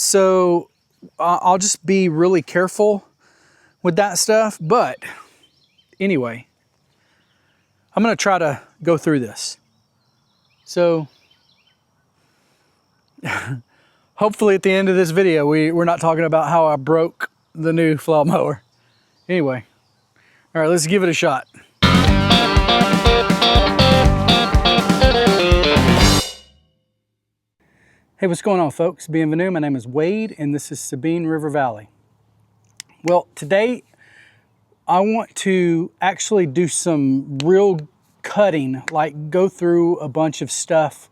So I'll just be really careful with that stuff. But anyway, I'm gonna try to go through this. So hopefully at the end of this video, we're not talking about how I broke the new flail mower. Anyway, all right, let's give it a shot. Hey, what's going on, folks? Bienvenue. My name is Wade, and this is Sabine River Valley. Well, today I want to actually do some real cutting, like go through a bunch of stuff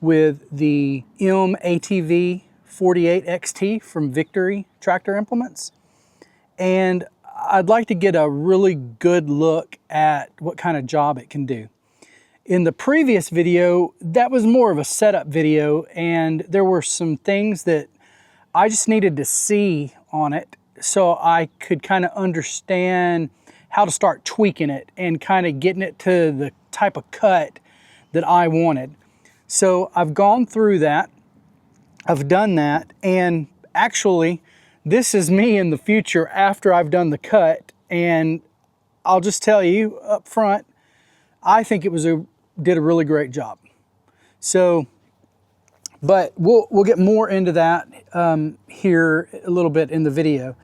with the MATV-48XT from Victory tractor implements. And I'd like to get a really good look at what kind of job it can do. In the previous video, that was more of a setup video, and there were some things that I just needed to see on it so I could kind of understand how to start tweaking it and kind of getting it to the type of cut that I wanted. So I've gone through that, I've done that, and actually this is me in the future after I've done the cut, and I'll just tell you up front, I think it did a really great job. So, but we'll get more into that here a little bit in the video.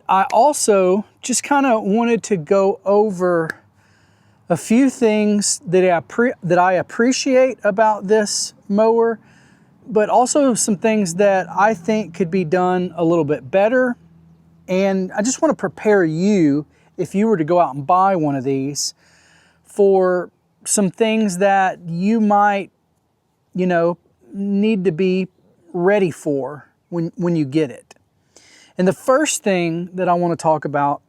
I also just kind of wanted to go over a few things that I appreciate about this mower, but also some things that I think could be done a little bit better. And I just want to prepare you, if you were to go out and buy one of these, for some things that you might, you know, need to be ready for when you get it. And the first thing that I want to talk about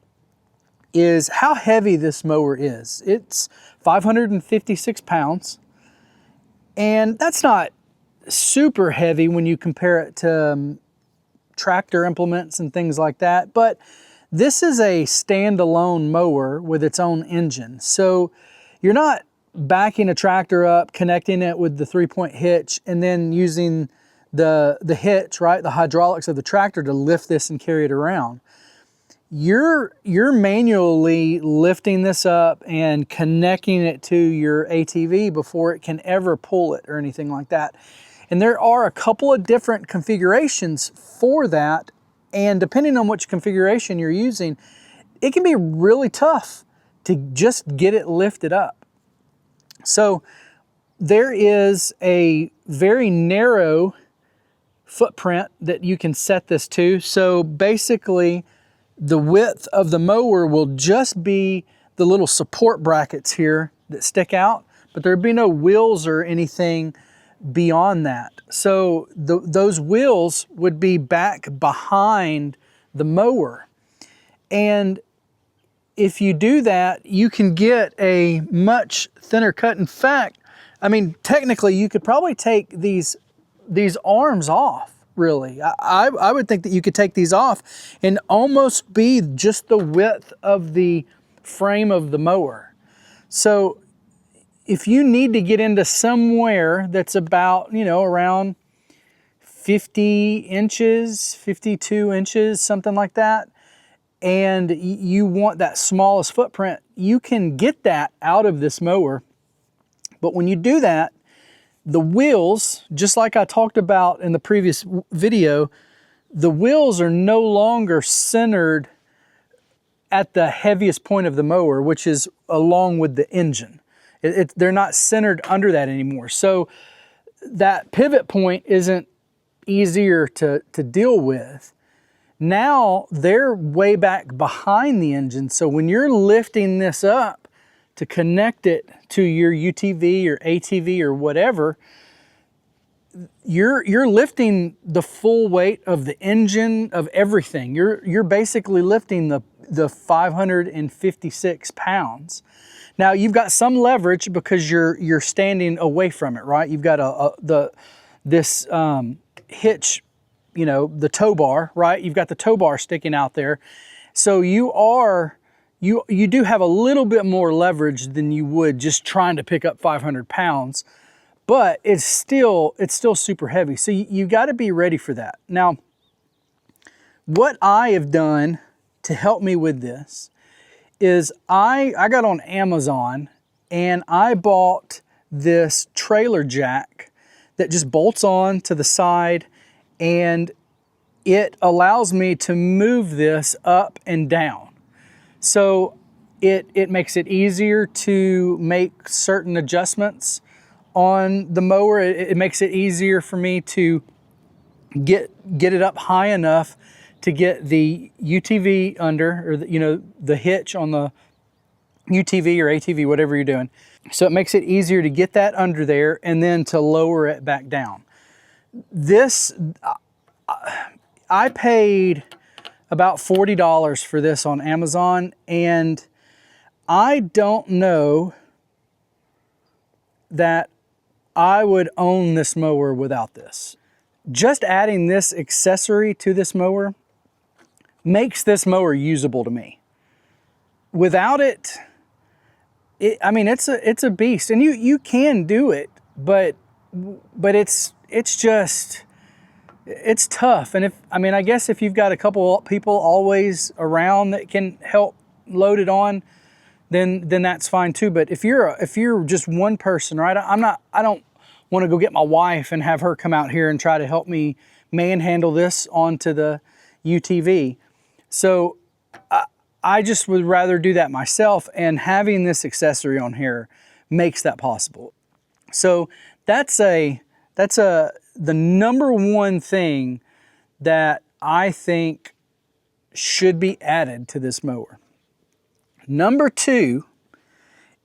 is how heavy this mower is. It's 556 pounds, and that's not super heavy when you compare it to tractor implements and things like that, but this is a standalone mower with its own engine. So you're not backing a tractor up, connecting it with the 3-point hitch, and then using the hitch, right, the hydraulics of the tractor to lift this and carry it around. You're manually lifting this up and connecting it to your ATV before it can ever pull it or anything like that. And there are a couple of different configurations for that, and depending on which configuration you're using, it can be really tough to just get it lifted up. So there is a very narrow footprint that you can set this to. So basically, the width of the mower will just be the little support brackets here that stick out, but there'd be no wheels or anything beyond that. So those wheels would be back behind the mower. And if you do that, you can get a much thinner cut. In fact, I mean, technically you could probably take these arms off. Really, I would think that you could take these off and almost be just the width of the frame of the mower. So if you need to get into somewhere that's about, you know, around 50 inches, 52 inches, something like that, and you want that smallest footprint, you can get that out of this mower. But when you do that, the wheels, just like I talked about in the previous video, the wheels are no longer centered at the heaviest point of the mower, which is along with the engine. They're not centered under that anymore. So that pivot point isn't easier to deal with. Now they're way back behind the engine. So when you're lifting this up to connect it to your UTV or ATV or whatever, you're lifting the full weight of the engine, of everything. You're basically lifting the 556 pounds. Now you've got some leverage because you're standing away from it, right? You've got this hitch, you know, the tow bar, right? You've got the tow bar sticking out there. So you do have a little bit more leverage than you would just trying to pick up 500 pounds, but it's still super heavy. So you got to be ready for that. Now, what I have done to help me with this is I got on Amazon and I bought this trailer jack that just bolts on to the side, and it allows me to move this up and down. So it makes it easier to make certain adjustments on the mower. It makes it easier for me to get it up high enough to get the UTV under, or the hitch on the UTV or ATV, whatever you're doing. So it makes it easier to get that under there and then to lower it back down. This, I paid about $40 for this on Amazon, and I don't know that I would own this mower without this. Just adding this accessory to this mower makes this mower usable to me. Without it, I mean, it's a beast, and you can do it, but it's tough. And I guess if you've got a couple people always around that can help load it on, then that's fine too. But if you're just one person, right? I don't want to go get my wife and have her come out here and try to help me manhandle this onto the UTV. So I just would rather do that myself, and having this accessory on here makes that possible. So that's the number one thing that I think should be added to this mower. Number two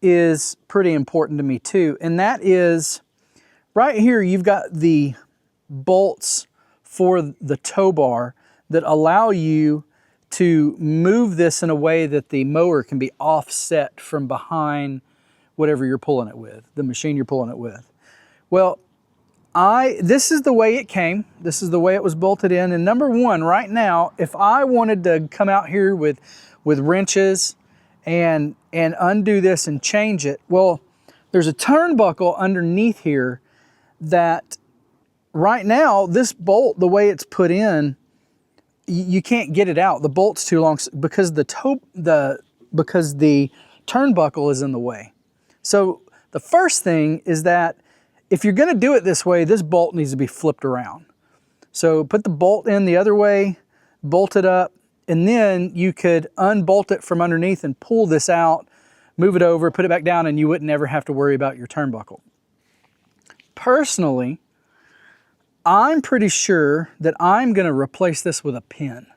is pretty important to me too, and that is right here you've got the bolts for the tow bar that allow you to move this in a way that the mower can be offset from behind whatever you're pulling it with, the machine you're pulling it with. Well, this is the way it came. This is the way it was bolted in. And number one, right now, if I wanted to come out here with wrenches and undo this and change it, well, there's a turnbuckle underneath here that right now, this bolt, the way it's put in, you can't get it out. The bolt's too long because the turnbuckle is in the way. So the first thing is that if you're going to do it this way, this bolt needs to be flipped around. So put the bolt in the other way, bolt it up, and then you could unbolt it from underneath and pull this out, move it over, put it back down, and you wouldn't ever have to worry about your turnbuckle. Personally, I'm pretty sure that I'm going to replace this with a pin.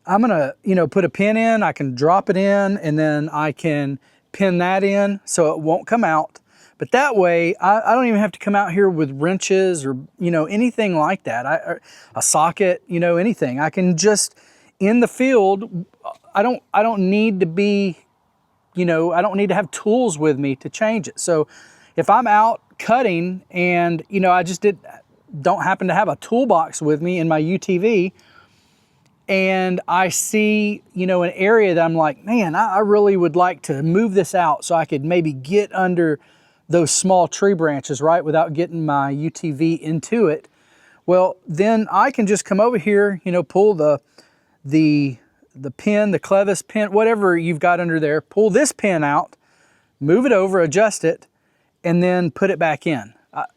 I'm going to, put a pin in, I can drop it in, and then I can pin that in so it won't come out. But that way, I don't even have to come out here with wrenches or, anything like that. A socket, anything. I can just, in the field, I don't need to be, I don't need to have tools with me to change it. So if I'm out cutting and, I just don't happen to have a toolbox with me in my UTV, and I see, an area that I'm like, man, I really would like to move this out so I could maybe get under those small tree branches, right, without getting my UTV into it. Well, then I can just come over here, pull the pin, the clevis pin, whatever you've got under there, pull this pin out, move it over, adjust it, and then put it back in.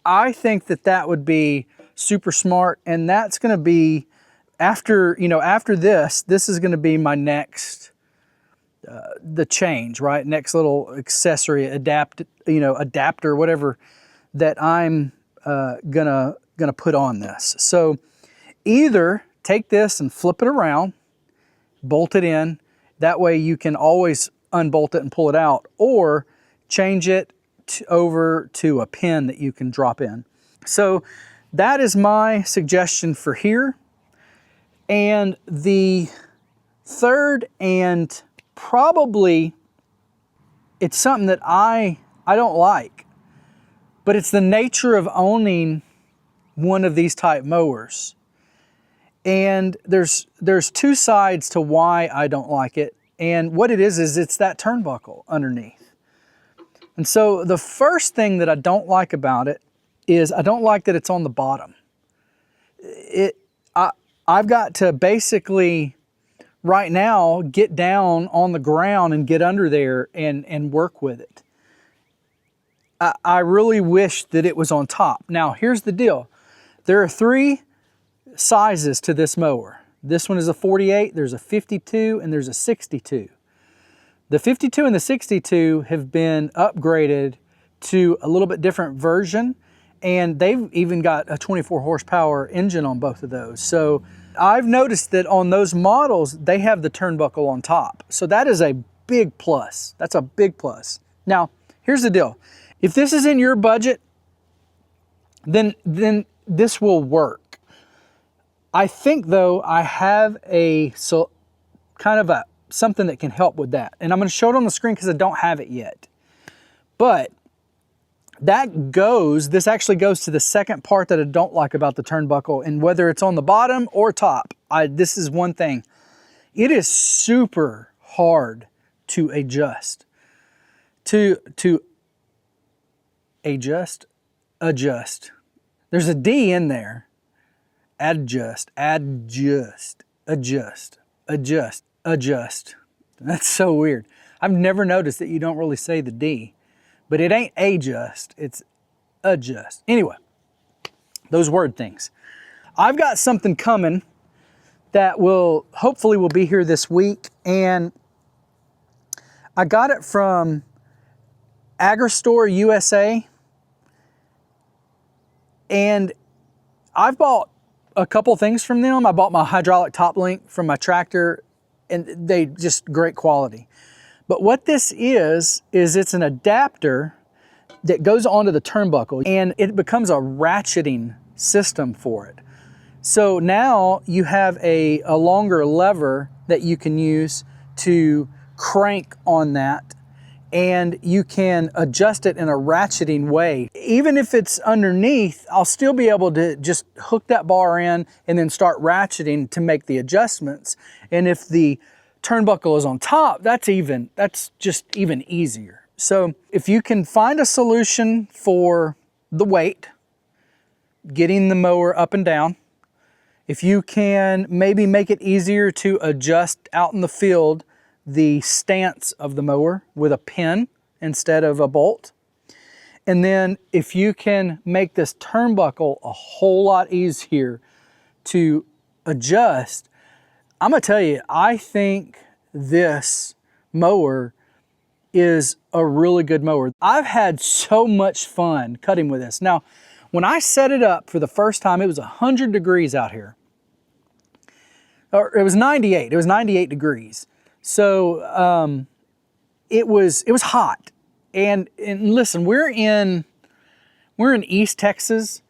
I think that would be super smart, and that's going to be after this is going to be my next the change, right? Next little accessory, adapter, whatever that I'm gonna put on this. So either take this and flip it around, bolt it in. That way you can always unbolt it and pull it out, or change it over to a pin that you can drop in. So that is my suggestion for here. And the third, and probably it's something that I don't like, but it's the nature of owning one of these type mowers. And there's two sides to why I don't like it. And what it is it's that turnbuckle underneath. And so the first thing that I don't like about it is I don't like that it's on the bottom. I've got to basically right now get down on the ground and get under there and work with it. I really wish that it was on top. Now here's the deal. There are three sizes to this mower. This one is a 48, there's a 52, and there's a 62. The 52 and the 62 have been upgraded to a little bit different version, and they've even got a 24 horsepower engine on both of those. So I've noticed that on those models, they have the turnbuckle on top. So that is a big plus. That's a big plus. Now, here's the deal. If this is in your budget, then this will work. I think though, I have something that can help with that. And I'm gonna show it on the screen because I don't have it yet. But this actually goes to the second part that I don't like about the turnbuckle, and whether it's on the bottom or top, this is one thing. It is super hard to adjust. Adjust. There's a D in there. Adjust. That's so weird. I've never noticed that you don't really say the D. But it ain't adjust, it's adjust. Anyway, those word things. I've got something coming that will hopefully will be here this week. And I got it from AgriStore USA. And I've bought a couple things from them. I bought my hydraulic top link from my tractor, and they just great quality. But what this is it's an adapter that goes onto the turnbuckle, and it becomes a ratcheting system for it. So now you have a longer lever that you can use to crank on that, and you can adjust it in a ratcheting way. Even if it's underneath, I'll still be able to just hook that bar in and then start ratcheting to make the adjustments. And if the turnbuckle is on top, that's just even easier. So if you can find a solution for the weight, getting the mower up and down, if you can maybe make it easier to adjust out in the field the stance of the mower with a pin instead of a bolt, and then if you can make this turnbuckle a whole lot easier to adjust, I'm gonna tell you, I think this mower is a really good mower. I've had so much fun cutting with this. Now, when I set it up for the first time, it was 100 degrees out here. Or it was 98. It was 98 degrees. So it was hot. And listen, we're in East Texas.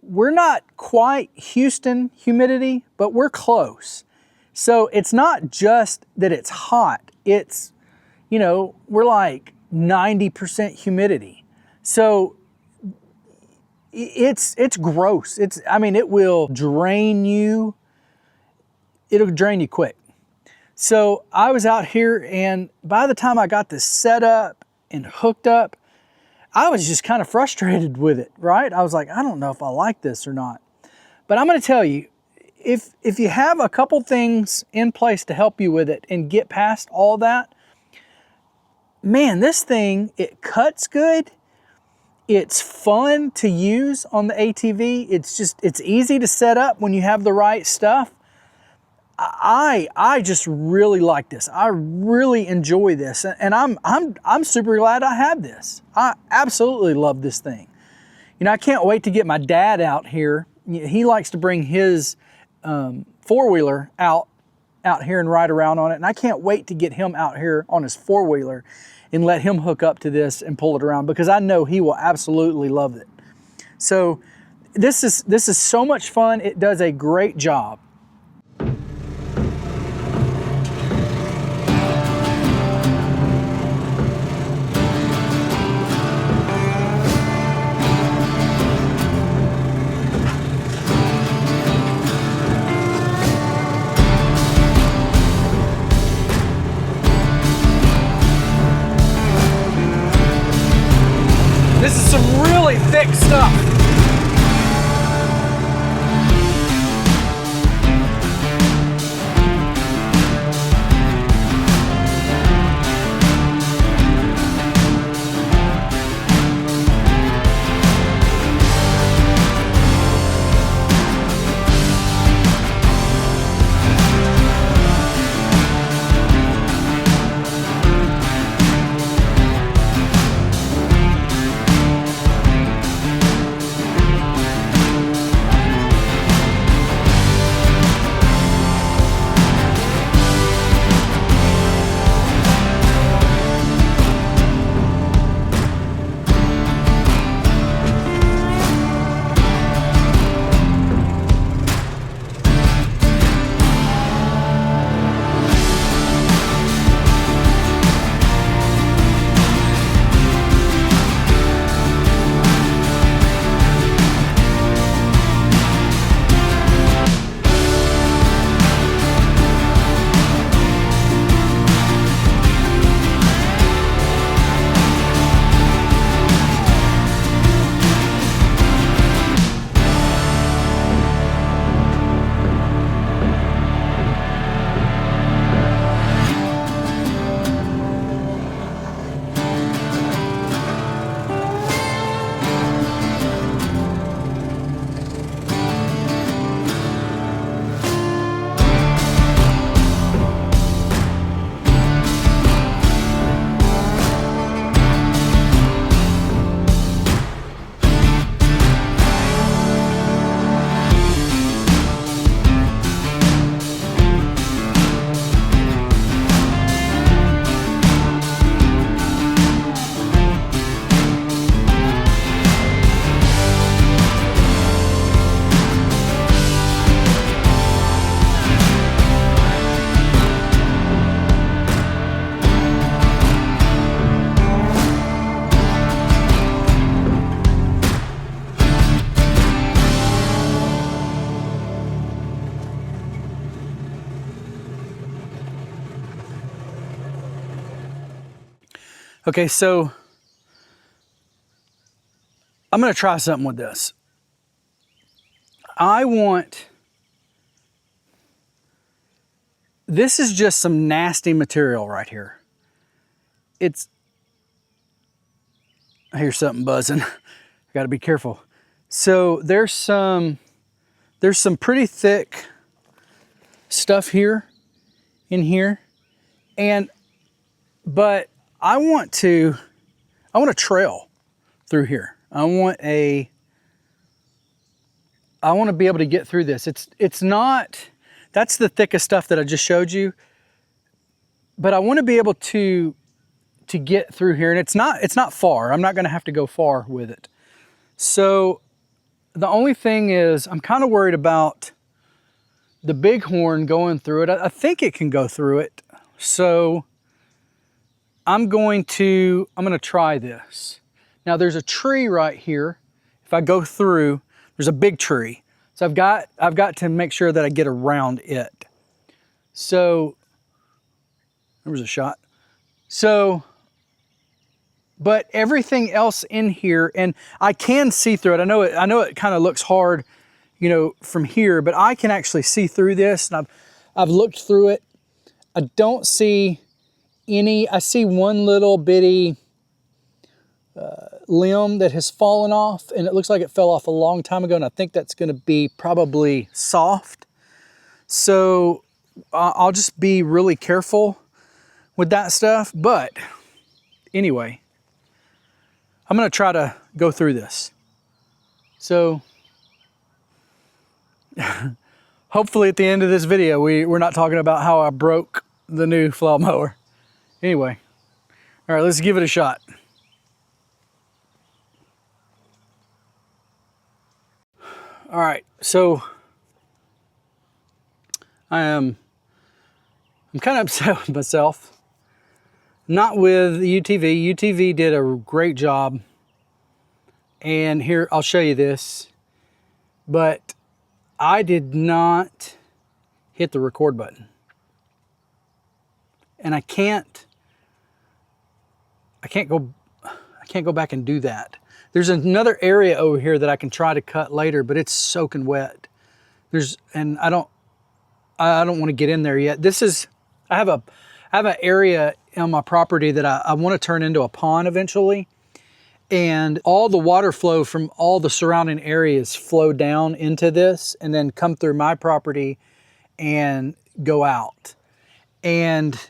We're not quite Houston humidity, but we're close. So it's not just that it's hot. It's, you know, we're like 90% humidity. So it's gross. I mean, it will drain you. It'll drain you quick. So I was out here, and by the time I got this set up and hooked up, I was just kind of frustrated with it, right? I was like, I don't know if I like this or not. But I'm gonna tell you, if you have a couple things in place to help you with it and get past all that, man, this thing, it cuts good. It's fun to use on the ATV. It's easy to set up when you have the right stuff. I just really like this. I really enjoy this, and I'm super glad I have this. I absolutely love this thing. You know, I can't wait to get my dad out here. He likes to bring his four-wheeler out here and ride around on it, and I can't wait to get him out here on his four-wheeler and let him hook up to this and pull it around, because I know he will absolutely love it. So this is so much fun. It does a great job. This is some really thick stuff. Okay, so I'm gonna try something with this. This is just some nasty material right here. I hear something buzzing. I gotta be careful. So there's some pretty thick stuff here, in here. But I want to trail through here. I want to be able to get through this. It's not, that's the thickest stuff that I just showed you. But I want to be able to get through here, and it's not far. I'm not going to have to go far with it. So the only thing is, I'm kind of worried about the bighorn going through it. I think it can go through it. So I'm going to try this. Now there's a tree right here. If I go through, there's a big tree. So I've got to make sure that I get around it. So there was a shot. So, but everything else in here, and I can see through it. I know it kind of looks hard, you know, from here, but I can actually see through this, and I've looked through it. I don't see any. I see one little bitty limb that has fallen off, and it looks like it fell off a long time ago, and I think that's going to be probably soft. So I'll just be really careful with that stuff. But anyway, I'm going to try to go through this. So hopefully at the end of this video, we're not talking about how I broke the new flail mower. Anyway, all right, let's give it a shot. All right, so I'm kind of upset with myself. Not with the UTV. UTV did a great job. And here, I'll show you this. But I did not hit the record button. And I can't go back and do that. There's another area over here that I can try to cut later, but it's soaking wet. And I don't want to get in there yet. I have an area on my property that I want to turn into a pond eventually. And all the water flow from all the surrounding areas flow down into this and then come through my property and go out. And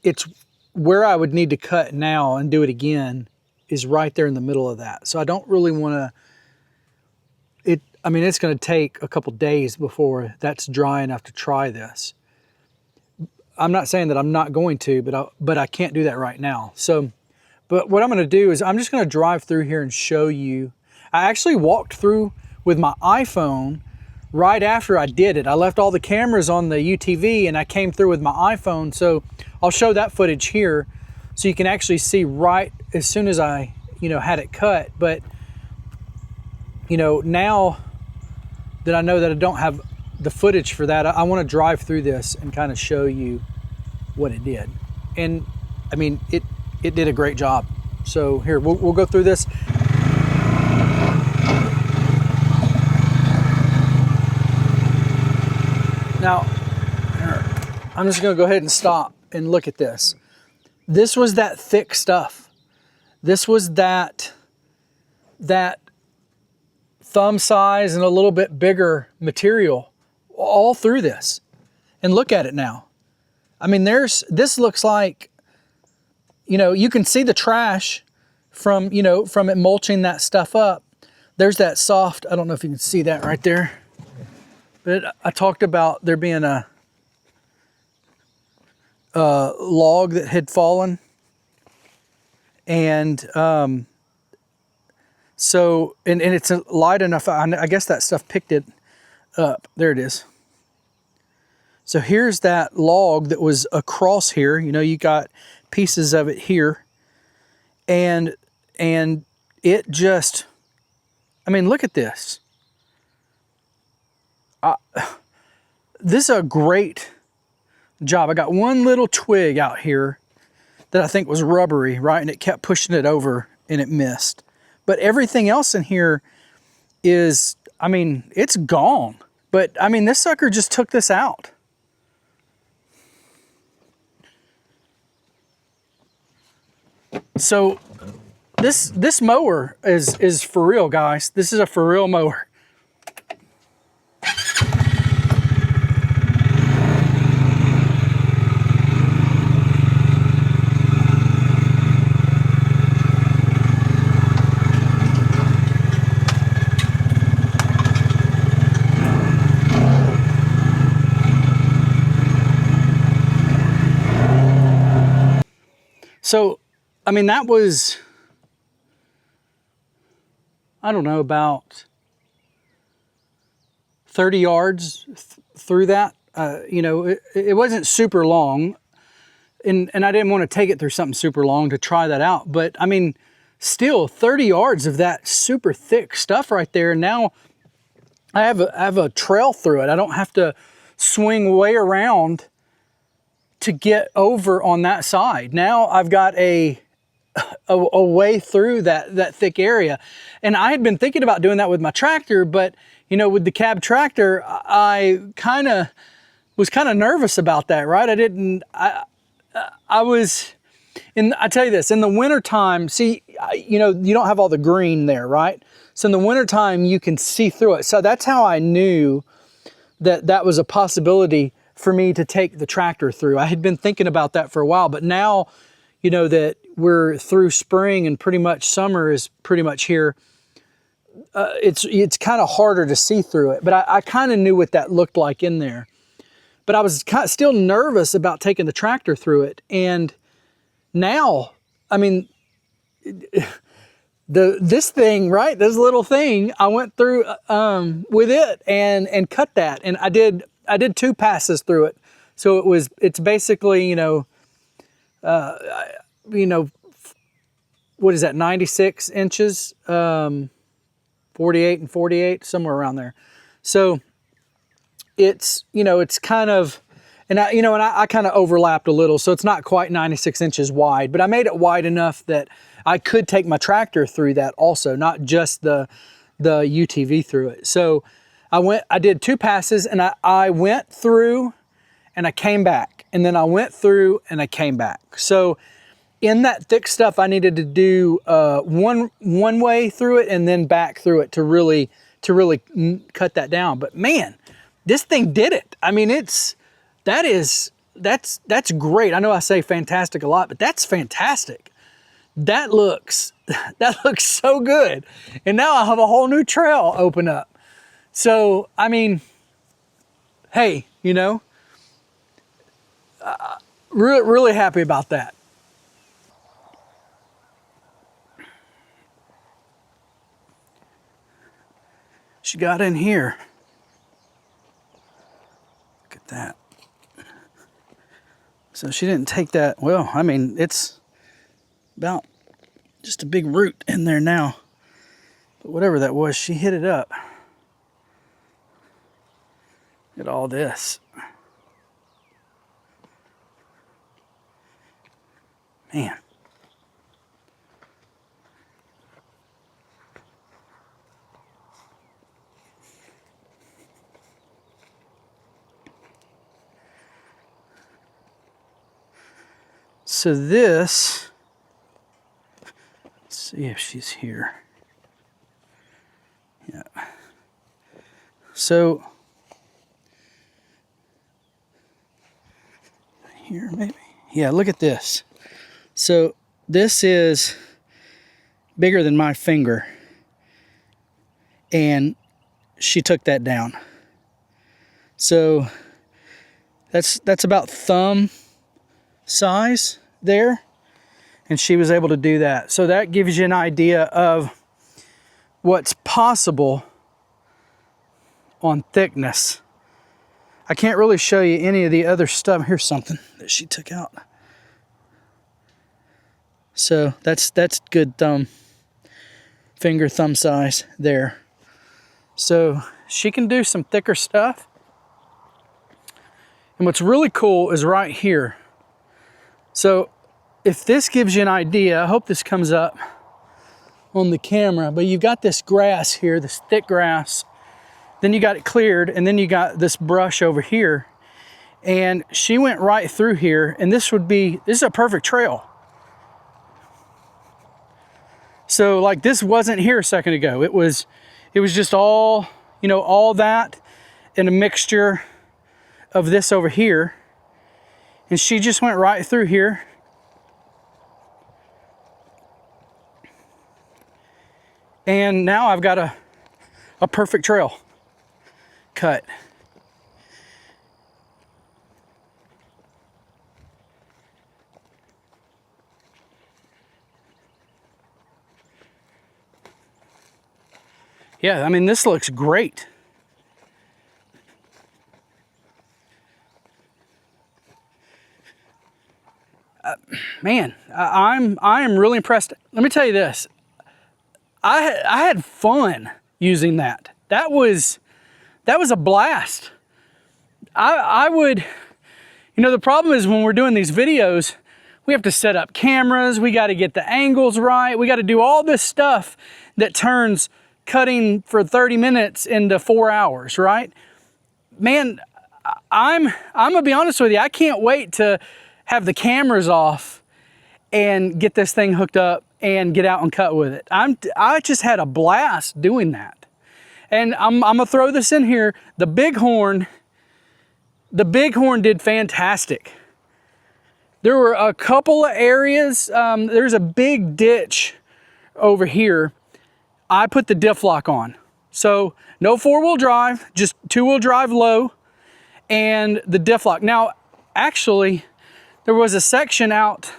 it's where I would need to cut now and do it again is right there in the middle of that. So I don't really want to, it's going to take a couple days before that's dry enough to try this. I'm not saying that I'm not going to, but I can't do that right now. So, but what I'm going to do is I'm just going to drive through here and show you. I actually walked through with my iPhone right after I did it. I left all the cameras on the UTV and I came through with my iPhone. So I'll show that footage here so you can actually see right as soon as I, had it cut. But, now that I know that I don't have the footage for that, I want to drive through this and kind of show you what it did. And I mean, it did a great job. So here, we'll go through this. Now, I'm just going to go ahead and stop and look at this. This was that thick stuff. This was that thumb size and a little bit bigger material all through this. And look at it now. I mean, this looks like, you can see the trash from it mulching that stuff up. There's that soft, I don't know if you can see that right there. But I talked about there being a log that had fallen. And so it's light enough, I guess that stuff picked it up. There it is. So here's that log that was across here. You got pieces of it here. And it just, look at this. This is a great job. I got one little twig out here that I think was rubbery, right? And it kept pushing it over and it missed. But everything else in here is, I mean, it's gone. But I mean, this sucker just took this out. So this mower is for real, guys. This is a for real mower. So, I mean, that was, I don't know, about 30 yards through that. You know, it wasn't super long, and I didn't want to take it through something super long to try that out. But I mean, still 30 yards of that super thick stuff right there. Now I have a trail through it. I don't have to swing way around to get over on that side. Now I've got a way through that thick area. And I had been thinking about doing that with my tractor, but you know, with the cab tractor, I was kind of nervous about that, right? I was, I tell you this, in the wintertime, see, you know, you don't have all the green there, right? So in the wintertime, you can see through it. So that's how I knew that that was a possibility for me to take the tractor through. I had been thinking about that for a while, but now, you know, that we're through spring and pretty much summer is pretty much here, it's kind of harder to see through it. But I kind of knew what that looked like in there. But I was still nervous about taking the tractor through it. And now, I mean, this thing, right? This little thing, I went through with it and cut that. And I did 2 passes through it. So it's basically, you know, what is that, 96 inches, 48 and 48, somewhere around there. So it's, you know, it's kind of, and I kind of overlapped a little, so it's not quite 96 inches wide, but I made it wide enough that I could take my tractor through that also, not just the UTV through it. So I did 2 passes, and I went through and I came back, and then I went through and I came back. So in that thick stuff, I needed to do one way through it and then back through it to really cut that down. But man, this thing did it. I mean, that's great. I know I say fantastic a lot, but that's fantastic. That looks so good. And now I have a whole new trail open up. So, I mean, hey, you know, really happy about that. She got in here. Look at that. So she didn't take that. Well, I mean, it's about just a big root in there now. But whatever that was, she hit it up. Look at all this. Man. So this, let's see if she's here. Yeah. So here maybe. Yeah, look at this. So this is bigger than my finger, and she took that down. So that's about thumb size there, and she was able to do that. So that gives you an idea of what's possible on thickness. I can't really show you any of the other stuff. Here's something that she took out. So that's good thumb size there. So she can do some thicker stuff. And what's really cool is right here. So if this gives you an idea, I hope this comes up on the camera, but you've got this grass here, this thick grass, then you got it cleared, and then you got this brush over here, and she went right through here, and this is a perfect trail. So like this wasn't here a second ago. It was just all, you know, all that and a mixture of this over here. And she just went right through here. And now I've got a perfect trail cut. Yeah, I mean, this looks great. Man, I am really impressed. Let me tell you this. I had fun using that. That was a blast. I would, you know, the problem is when we're doing these videos, we have to set up cameras, we got to get the angles right, we got to do all this stuff that turns cutting for 30 minutes into 4 hours, right? Man, I'm gonna be honest with you, I can't wait to have the cameras off and get this thing hooked up and get out and cut with it. I just had a blast doing that. And I'm gonna throw this in here. The bighorn did fantastic. There were a couple of areas, there's a big ditch over here. I put the diff lock on. So no 4-wheel drive, just 2-wheel drive low and the diff lock. Now, actually, there was a section out,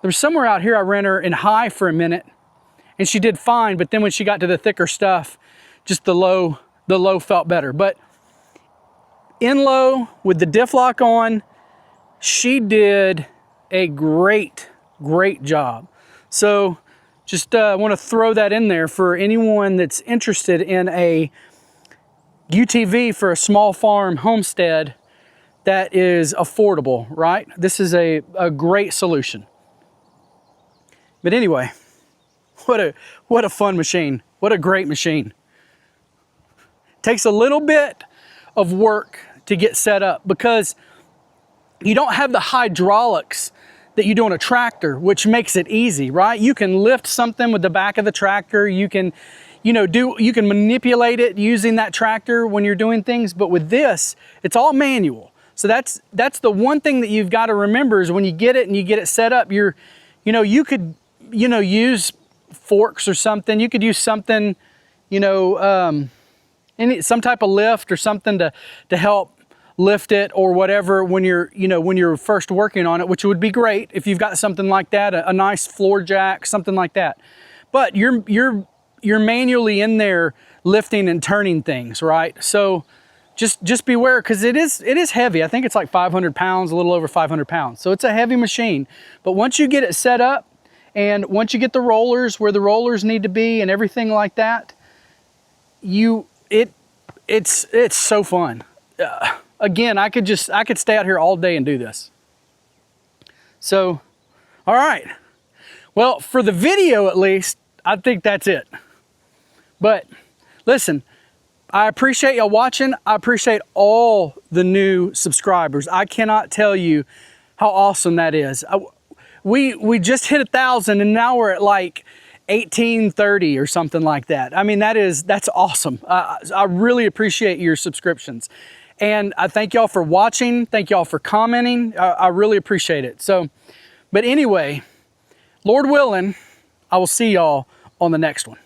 there was somewhere out here I ran her in high for a minute and she did fine, but then when she got to the thicker stuff, just the low felt better. But in low with the diff lock on, she did a great job. So just want to throw that in there for anyone that's interested in a UTV for a small farm homestead that is affordable, right? This is a great solution. But anyway, what a fun machine. What a great machine. Takes a little bit of work to get set up because you don't have the hydraulics that you do on a tractor, which makes it easy, right? You can lift something with the back of the tractor. You can, you can manipulate it using that tractor when you're doing things. But with this, it's all manual. So that's the one thing that you've got to remember is when you get it and you get it set up, you could, use forks or something. You could use something, some type of lift or something to help lift it or whatever when you're first working on it, which would be great if you've got something like that, a nice floor jack, something like that. But you're manually in there lifting and turning things, right? So just beware, because it is heavy. I think it's like 500 pounds, a little over 500 pounds. So it's a heavy machine. But once you get it set up and once you get the rollers where the rollers need to be and everything like that, it's so fun. Again, I could stay out here all day and do this. So, all right. Well, for the video at least, I think that's it. But listen, I appreciate y'all watching. I appreciate all the new subscribers. I cannot tell you how awesome that is. We just hit 1,000 and now we're at like 1830 or something like that. I mean, that's awesome. I really appreciate your subscriptions. And I thank y'all for watching. Thank y'all for commenting. I really appreciate it. So, but anyway, Lord willing, I will see y'all on the next one.